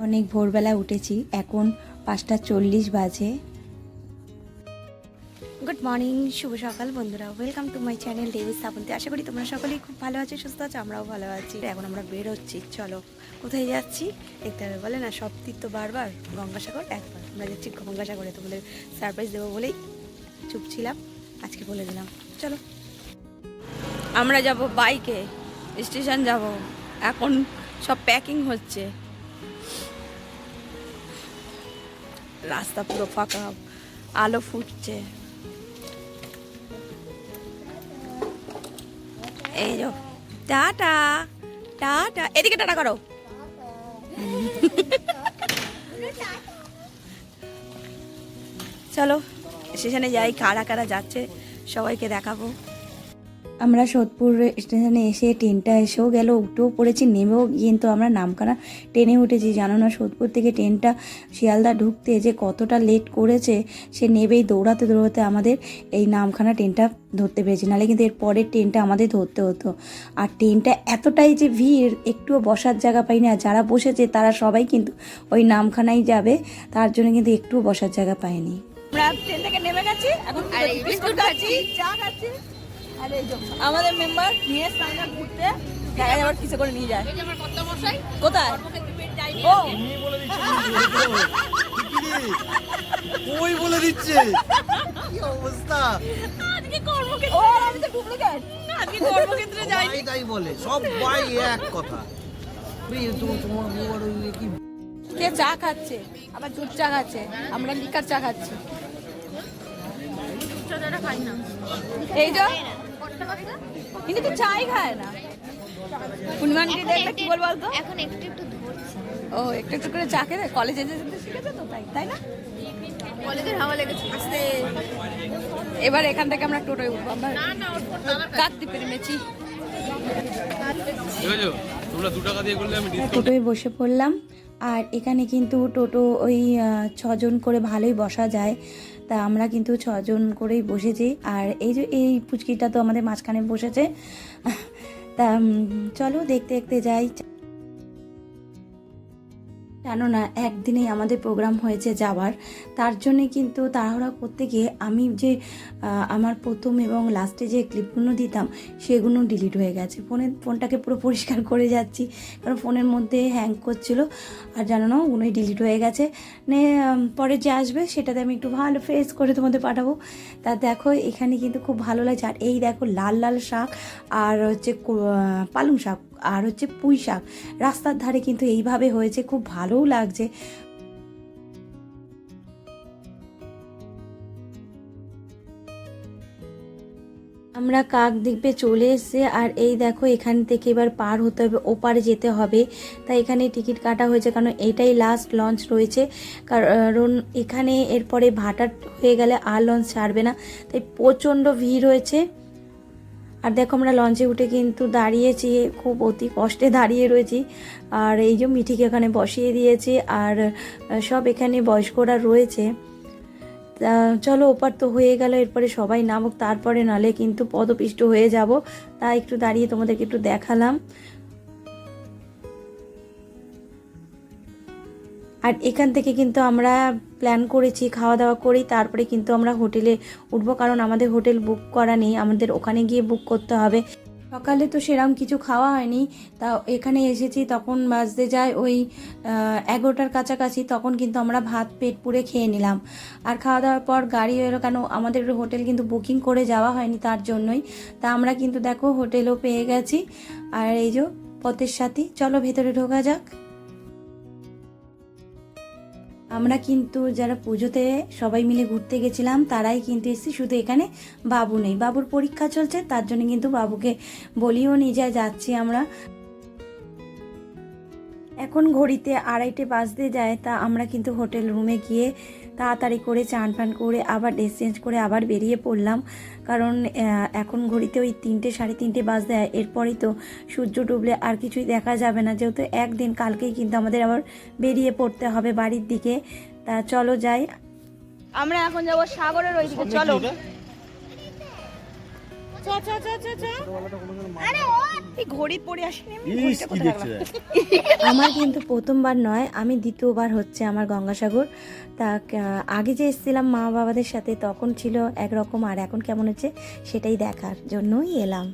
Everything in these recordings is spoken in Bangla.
অনেক ভোরবেলা উঠেছি, এখন 5:40 বাজে। গুড মর্নিং, শুভ সকাল বন্ধুরা, welcome to my channel daily Srabanti. আশা করি তোমরা সকলেই খুব ভালো আছো, সুস্থ আছো, আমরাও ভালো আছি। এখন আমরা বেরোচ্ছি, চলো কোথায় যাচ্ছি দেখতে হবে। বলে না সব তীর্থ বারবার, গঙ্গাসাগর একবার। আমরা যাচ্ছি গঙ্গাসাগরে, তোমাদের সারপ্রাইজ দেবো বলেই চুপ ছিলাম, আজকে বলে দিলাম। চলো, আমরা যাব বাইকে, স্টেশন যাব। এখন সব প্যাকিং হচ্ছে, রাস্তা পুরো ফাঁকা, আলো ফুটছে। এই যো টাটা টাটা, এদিকে টাটা করো। চলো স্টেশনে যাই, কারা কারা যাচ্ছে সবাইকে দেখাবো। আমরা সোদপুর স্টেশনে এসে ট্রেনটা এসেও গেল, উঠেও পড়েছি, নেমেও কিন্তু আমরা নামখানা ট্রেনে উঠেছি। জানো না সোদপুর থেকে ট্রেনটা শিয়ালদা ঢুকতে যে কতটা লেট করেছে, সে নেবেই দৌড়াতে দৌড়াতে আমাদের এই নামখানা ট্রেনটা ধরতে পেরেছি, নাহলে কিন্তু এর পরের ট্রেনটা আমাদের ধরতে হতো। আর ট্রেনটা এতটাই যে ভিড়, একটুও বসার জায়গা পাই না। যারা বসেছে তারা সবাই কিন্তু ওই নামখানায় যাবে, তার জন্য কিন্তু একটুও বসার জায়গা পায়নি। আমরা ট্রেন থেকে নেমে গেছি, এখন বিস্কুট খাচ্ছি, চা খাচ্ছি। আর এই যে আমাদের মেম্বার নিয়ে সামনে ঘুরতে, দেখা যাবার কিছু করে নিয়ে যায়। কোথায় ও ওই বলে দিচ্ছে কি অবস্থা। আজকে কর্মক্ষেত্রে, ও আমি তো ডুপ্লিকেট, আজকে কর্মক্ষেত্রে যাইনি তাই বলে সবাই এক কথা। তোমার বউর কি কে চা খাচ্ছে, আবার দুধ চা খাচ্ছে, আমরা লিকার চা খাচ্ছি। খাই না এই যে, কিন্তু তো চাই খায় না। পূর্ণিমানকে দেখলে কি বল বলতো, এখন একটু একটু ধরছে। ও একটু একটু করে চা খেয়ে কলেজে যেতে শিখেছে তো, তাই তাই না? কলেজের হাওয়া লেগেছে। আস্তে, এবার এখান থেকে আমরা টোটোয় উঠবো। আমরা কাকদ্বীপের মেচি টোটোয় বসে পড়লাম। আর এখানে কিন্তু টোটো ওই 6 জন করে ভালোই বসা যায়, তা আমরা কিন্তু 6 জন করেই বসেছি। আর এই যে এই পুচকিটা তো আমাদের মাঝখানে বসেছে, তা চলো দেখতে দেখতে যাই। জানো না একদিনেই আমাদের প্রোগ্রাম হয়েছে যাওয়ার, তার জন্যে কিন্তু তাড়াহুড়া করতে গিয়ে আমি যে আমার প্রথম এবং লাস্টে যে ক্লিপগুলো দিতাম সেগুলো ডিলিট হয়ে গেছে। ফোনটাকে পুরো পরিষ্কার করে যাচ্ছি, কারণ ফোনের মধ্যে হ্যাং করছিল। আর জানো না ওগুলোই ডিলিট হয়ে গেছে। পরে যে আসবে সেটাতে আমি একটু ভালো ফ্রেশ করে তোমাদের পাঠাবো। তা দেখো এখানে কিন্তু খুব ভালো লাগছে। আর এই দেখো লাল লাল শাক, আর হচ্ছে পালং শাক, আর হচ্ছে পুঁই শাক রাস্তার ধারে কিন্তু এইভাবে হয়েছে, খুব ভালোও লাগছে। আমরা কাকদ্বীপে চলে এসেছি। আর এই দেখো এখান থেকে এবার পার হতে হবে, ওপারে যেতে হবে। তাই এখানে টিকিট কাটা হয়েছে, কারণ এটাই লাস্ট লঞ্চ রয়েছে। কারণ এখানে এরপরে ভাটা হয়ে গেলে আর লঞ্চ ছাড়বে না, তাই প্রচণ্ড ভিড় হয়েছে। আর দেখো আমরা লঞ্চে উঠে কিন্তু দাঁড়িয়েছি, খুব অতি কষ্টে দাঁড়িয়ে রয়েছি। আর এই যে মিঠিকে এখানে বসিয়ে দিয়েছি, আর সব এখানে বয়স্করা রয়েছে। তা চলো ওপার তো হয়ে গেল, এরপরে সবাই নামুক, তারপরে নালে কিন্তু পদপিষ্ট হয়ে যাব। তা একটু দাঁড়িয়ে তোমাদেরকে একটু দেখালাম। আর এখান থেকে কিন্তু আমরা প্ল্যান করেছি খাওয়া দাওয়া করেই তারপরে কিন্তু আমরা হোটেলে উঠবো, কারণ আমাদের হোটেল বুক করা নেই, আমাদের ওখানে গিয়ে বুক করতে হবে। সকালে তো সেরকম কিছু খাওয়া হয়নি, তা এখানে এসেছি তখন বাজতে যায় ওই 11টার কাছাকাছি। তখন কিন্তু আমরা ভাত পেট পুরে খেয়ে নিলাম। আর খাওয়া দাওয়ার পর গাড়ি এলো, কেন আমাদের হোটেল কিন্তু বুকিং করে যাওয়া হয়নি, তার জন্যই। তা আমরা কিন্তু দেখো হোটেলও পেয়ে গেছি। আর এই যে পথের সাথী, চলো ভেতরে ঢোকা যাক। আমরা কিন্তু যারা পুজোতে সবাই মিলে ঘুরতে গেছিলাম তারাই কিন্তু এসেছি, শুধু এখানে বাবু নেই, বাবুর পরীক্ষা চলছে, তার জন্য কিন্তু বাবুকে বলিও নিয়ে যাচ্ছি আমরা। এখন ঘড়িতে 2:30 বাজতে যায়। তা আমরা কিন্তু হোটেল রুমে গিয়ে তাড়াতাড়ি করে চান ফান করে আবার ড্রেস চেঞ্জ করে আবার বেরিয়ে পড়লাম, কারণ এখন ঘড়িতে ওই 3টে 3:30 বাজতে যায়। এরপরেই তো সূর্য ডুবলে আর কিছুই দেখা যাবে না, যেহেতু একদিন, কালকেই কিন্তু আমাদের আবার বেরিয়ে পড়তে হবে বাড়ির দিকে। তা চলো যাই, আমরা এখন যাবো সাগরের ওই দিকে। চলো এই ঘড়ি পরে আসেনি আমি, ইস, ঘড়িটা কি কোথায় দেখছে? রাখলাম? আমার কিন্তু প্রথমবার নয়, আমি দ্বিতীয়বার হচ্ছে আমার গঙ্গাসাগর। তা আগে যে এসেছিলাম মা বাবাদের সাথে তখন ছিল একরকম, আর এখন কেমন হচ্ছে সেটাই দেখার জন্যই এলাম।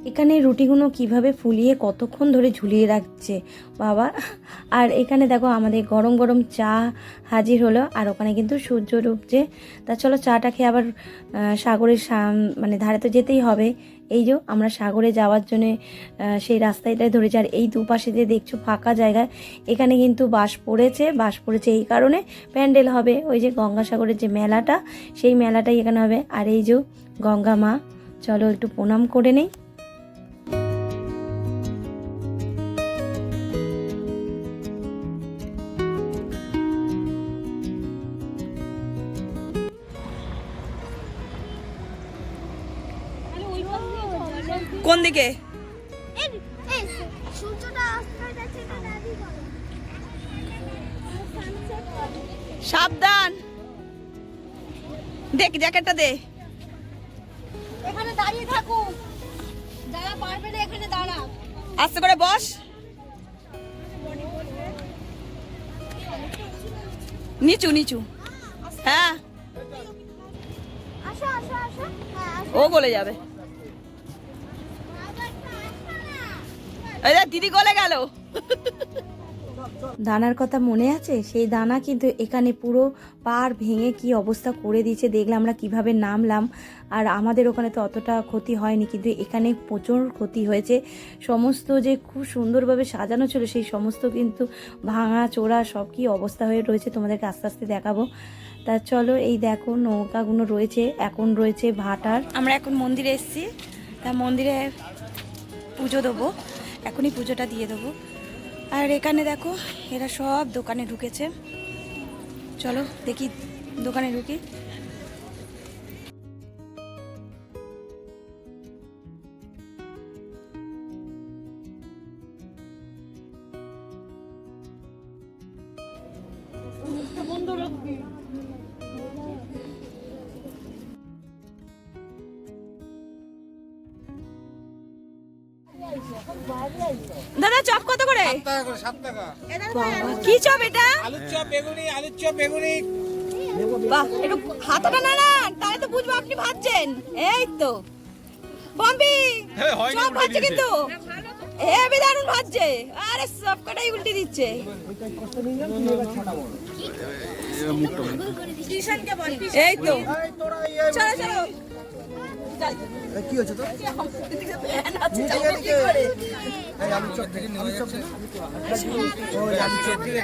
এখানে রুটিগুলো কিভাবে ফুলিয়ে কতক্ষণ ধরে ঝুলিয়ে রাখছে বাবা। আর এখানে দেখো আমাদের গরম গরম চা হাজির হলো, আর ওখানে কিন্তু সূর্য ডুবছে। তা চলো চাটা খেয়ে আবার সাগরের মানে ধারে তো যেতেই হবে। এই যে আমরা সাগরে যাওয়ার জন্য সেই রাস্তাটাই ধরেছি, আর এই দুপাশে যে দেখছো ফাঁকা জায়গা, এখানে কিন্তু বাস পড়েছে এই কারণে প্যান্ডেল হবে। ওই যে গঙ্গাসাগরের যে মেলাটা, সেই মেলাটাই এখানে হবে। আর এই যে গঙ্গা মা, চলো একটু প্রণাম করে নেই। কোন দিকে? সূর্যটা অস্ত যাচ্ছে না দাদি বলো। সাবধান, দেখ জ্যাকেটটা দে। এখানে দাঁড়িয়ে থাকো, যারা পারবে না এখানে দাঁড়া। আস্তে করে বস, নিচু নিচু। হ্যাঁ আসো আসো আসো, হ্যাঁ আসো। ও গলে যাবে। এই দেখ, দিদি গলে গেল। দানার কথা মনে আছে? সেই দানা কিন্তু এখানে পুরো পাড় ভেঙে কি অবস্থা করে দিয়েছে, দেখলাম আমরা কিভাবে নামলাম। আর আমাদের ওখানে তো অতটা ক্ষতি হয়নি, কিন্তু এখানে প্রচুর ক্ষতি হয়েছে। সমস্ত যে খুব সুন্দরভাবে সাজানো ছিল সেই সমস্ত কিন্তু ভাঙা চোরা সব কি অবস্থা হয়ে রয়েছে, তোমাদেরকে আস্তে আস্তে দেখাবো। তা চলো, এই দেখো নৌকাগুলো রয়েছে, এখন রয়েছে ভাটার। আমরা এখন মন্দিরে এসেছি, তা মন্দিরে পুজো দেবো, এখনই পুজোটা দিয়ে দেবো। আর এখানে দেখো এরা সব দোকানে ঢুকেছে, চলো দেখি দোকানে ঢুকি। দাদা চপ কত করে? 7 টাকা। বাবা, কি চপ এটা? আলুর চপ বেগুনি। বাহ, একটু হাতটা নাড়ান, তাহলে তো বুঝবো আপনি ভাজছেন। এই তো বম্বি চপ ভাজছে কিন্তু, হেবি দারুণ ভাজছে। আরে সব কটাই উল্টে দিচ্ছে। এই তো চলো চলো। কি হচ্ছে তো? আলুর চপ থেকে নেওয়া যাচ্ছে। ওই আলুর চপ থেকে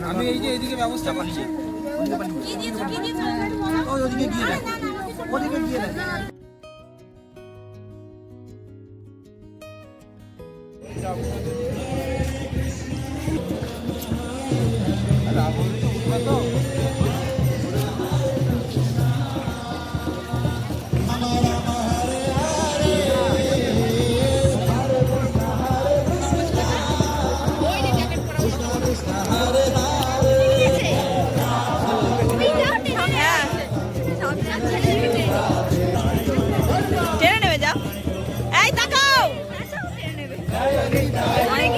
আমি এই যে এদিকে ব্যবস্থা করছি। ওদিকে গিয়ে দেখ, ওদিকে গিয়ে দেখ। টেনে নেবে যাও। এই তাকাও, অনেক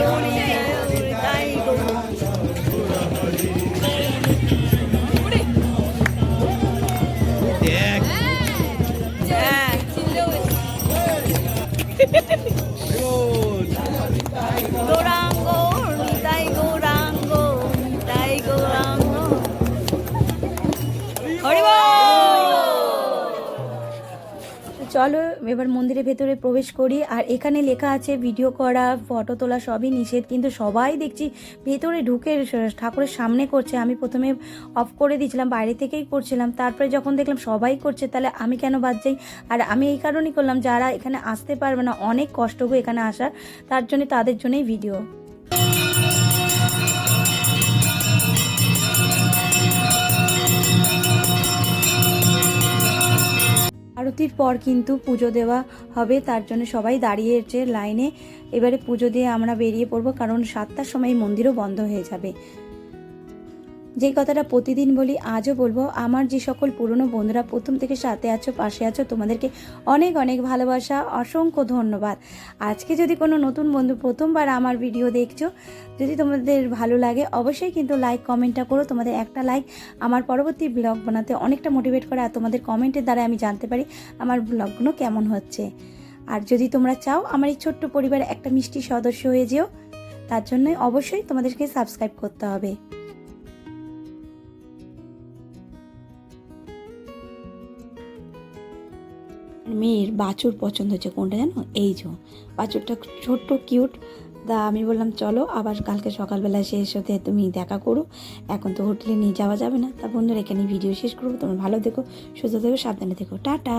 চলো এবার মন্দিরের ভেতরে প্রবেশ করি। আর এখানে লেখা আছে ভিডিও করা, ফটো তোলা সবই নিষেধ, কিন্তু সবাই দেখছি ভেতরে ঢুকে ঠাকুরের সামনে করছে। আমি প্রথমে অফ করে দিয়েছিলাম, বাইরে থেকেই করছিলাম, তারপরে যখন দেখলাম সবাই করছে তাহলে আমি কেন বাদ যাই। আর আমি এই কারণেই করলাম, যারা এখানে আসতে পারবে না, অনেক কষ্ট গো এখানে আসার, তার জন্য তাদের জন্যই ভিডিও। আরতির পর কিন্তু পুজো দেওয়া হবে, তার জন্য সবাই দাঁড়িয়েছে লাইনে। এবারে পুজো দিয়ে আমরা বেরিয়ে পড়বো, কারণ 7টার সময় মন্দিরও বন্ধ হয়ে যাবে। যেই কথাটা প্রতিদিন বলি, আজও বলবো, আমার যে সকল পুরনো বন্ধুরা প্রথম থেকে সাথে আছো, পাশে আছো, তোমাদেরকে অনেক অনেক ভালোবাসা, অসংখ্য ধন্যবাদ। আজকে যদি কোনো নতুন বন্ধু প্রথমবার আমার ভিডিও দেখছো, যদি তোমাদের ভালো লাগে অবশ্যই কিন্তু লাইক কমেন্টটা করো। তোমাদের একটা লাইক আমার পরবর্তী ব্লগ বানাতে অনেকটা মোটিভেট করে, আর তোমাদের কমেন্টের দ্বারা আমি জানতে পারি আমার ব্লগগুলো কেমন হচ্ছে। আর যদি তোমরা চাও আমার এই ছোট্ট পরিবারে একটা মিষ্টি সদস্য হয়ে যেও, তার জন্য অবশ্যই তোমাদেরকে সাবস্ক্রাইব করতে হবে। মেয়ের বাছুর পছন্দ হচ্ছে, কোনটা জানো? এই যে বাছুরটা ছোট্ট কিউট। আমি বললাম চলো আবার কালকে সকালবেলা শেষ হতে তুমি দেখা করো, এখন তো হোটেলে নিয়ে যাওয়া যাবে না। তা বন্ধুরা এখানে ভিডিও শেষ করবো। তোমরা ভালো দেখো, সুস্থ থেকো, সাবধানে থেকো, টাটা।